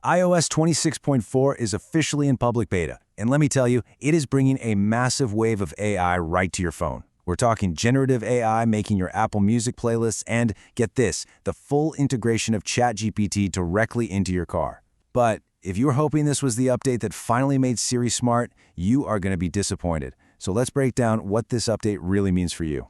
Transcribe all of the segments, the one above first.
iOS 26.4 is officially in public beta, and let me tell you, it is bringing a massive wave of AI right to your phone. We're talking generative AI making your Apple Music playlists and, get this, the full integration of ChatGPT directly into your car. But if you were hoping this was the update that finally made Siri smart, you are going to be disappointed. So let's break down what this update really means for you.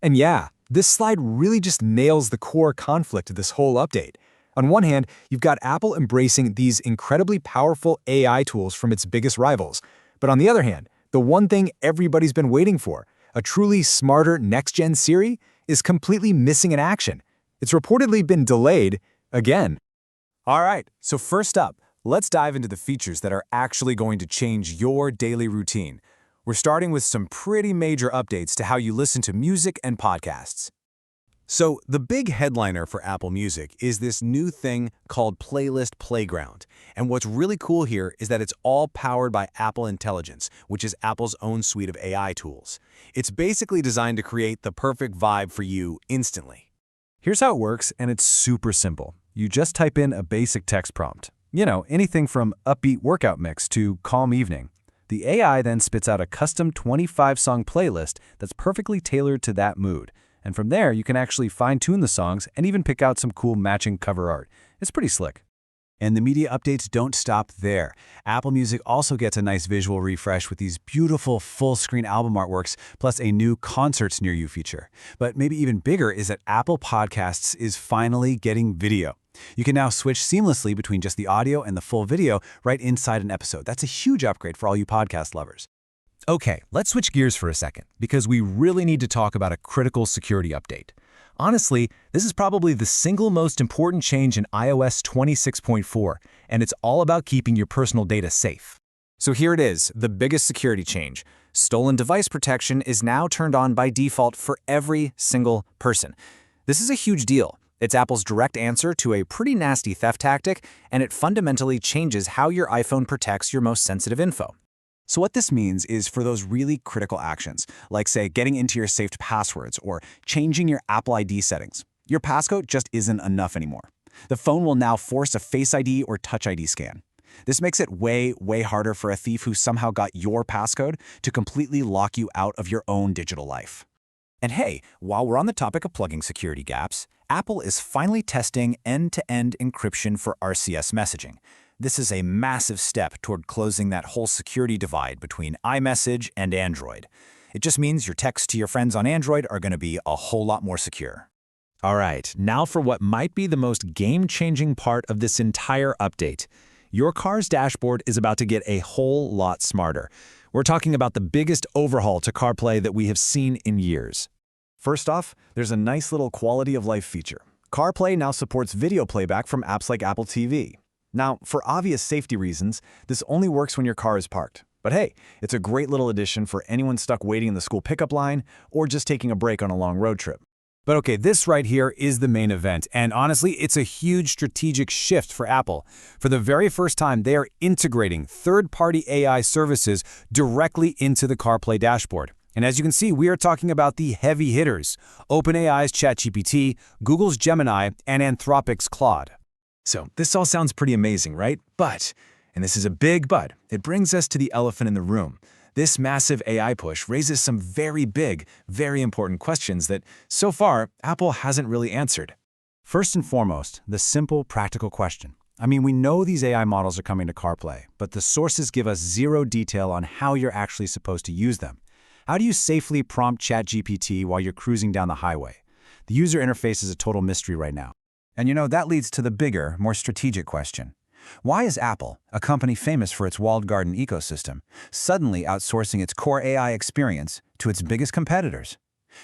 And yeah, this slide really just nails the core conflict of this whole update. On one hand, you've got Apple embracing these incredibly powerful AI tools from its biggest rivals. But on the other hand, the one thing everybody's been waiting for, a truly smarter next-gen Siri, is completely missing in action. It's reportedly been delayed again. All right, so first up, let's dive into the features that are actually going to change your daily routine. We're starting with some pretty major updates to how you listen to music and podcasts. So, the big headliner for Apple Music is this new thing called Playlist Playground. And what's really cool here is that it's all powered by Apple Intelligence, which is Apple's own suite of AI tools. It's basically designed to create the perfect vibe for you instantly. Here's how it works, and it's super simple. You just type in a basic text prompt. You know, anything from upbeat workout mix to calm evening. The AI then spits out a custom 25-song playlist that's perfectly tailored to that mood. And from there, you can actually fine-tune the songs and even pick out some cool matching cover art. It's pretty slick. And the media updates don't stop there. Apple Music also gets a nice visual refresh with these beautiful full-screen album artworks, plus a new Concerts Near You feature. But maybe even bigger is that Apple Podcasts is finally getting video. You can now switch seamlessly between just the audio and the full video right inside an episode. That's a huge upgrade for all you podcast lovers. Okay, let's switch gears for a second, because we really need to talk about a critical security update. Honestly, this is probably the single most important change in iOS 26.4, and it's all about keeping your personal data safe. So here it is, the biggest security change. Stolen device protection is now turned on by default for every single person. This is a huge deal. It's Apple's direct answer to a pretty nasty theft tactic, and it fundamentally changes how your iPhone protects your most sensitive info. So what this means is for those really critical actions, like say getting into your saved passwords or changing your Apple ID settings, your passcode just isn't enough anymore. The phone will now force a Face ID or Touch ID scan. This makes it way harder for a thief who somehow got your passcode to completely lock you out of your own digital life. And hey, while we're on the topic of plugging security gaps, Apple is finally testing end-to-end encryption for RCS messaging. This is a massive step toward closing that whole security divide between iMessage and Android. It just means your texts to your friends on Android are going to be a whole lot more secure. All right, now for what might be the most game-changing part of this entire update. Your car's dashboard is about to get a whole lot smarter. We're talking about the biggest overhaul to CarPlay that we have seen in years. First off, there's a nice little quality of life feature. CarPlay now supports video playback from apps like Apple TV. Now, for obvious safety reasons, this only works when your car is parked. But hey, it's a great little addition for anyone stuck waiting in the school pickup line or just taking a break on a long road trip. But okay, this right here is the main event, and honestly, it's a huge strategic shift for Apple. For the very first time, they are integrating third-party AI services directly into the CarPlay dashboard. And as you can see, we are talking about the heavy hitters: OpenAI's ChatGPT, Google's Gemini, and Anthropic's Claude. So this all sounds pretty amazing, right? But, and this is a big but, it brings us to the elephant in the room. This massive AI push raises some very big, very important questions that, so far, Apple hasn't really answered. First and foremost, the simple, practical question. I mean, we know these AI models are coming to CarPlay, but the sources give us zero detail on how you're actually supposed to use them. How do you safely prompt ChatGPT while you're cruising down the highway? The user interface is a total mystery right now. And you know, that leads to the bigger, more strategic question. Why is Apple, a company famous for its walled garden ecosystem, suddenly outsourcing its core AI experience to its biggest competitors?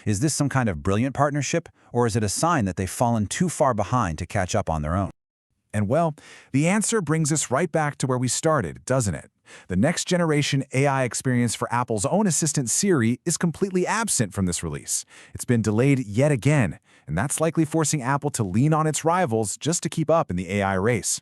Is this some kind of brilliant partnership, or is it a sign that they've fallen too far behind to catch up on their own? And well, the answer brings us right back to where we started, doesn't it? The next-generation AI experience for Apple's own assistant Siri is completely absent from this release. It's been delayed yet again, and that's likely forcing Apple to lean on its rivals just to keep up in the AI race.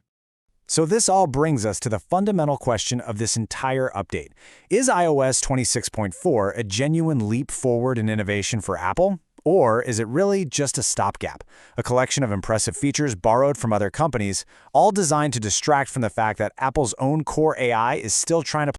So this all brings us to the fundamental question of this entire update. Is iOS 26.4 a genuine leap forward in innovation for Apple? Or is it really just a stopgap, a collection of impressive features borrowed from other companies, all designed to distract from the fact that Apple's own core AI is still trying to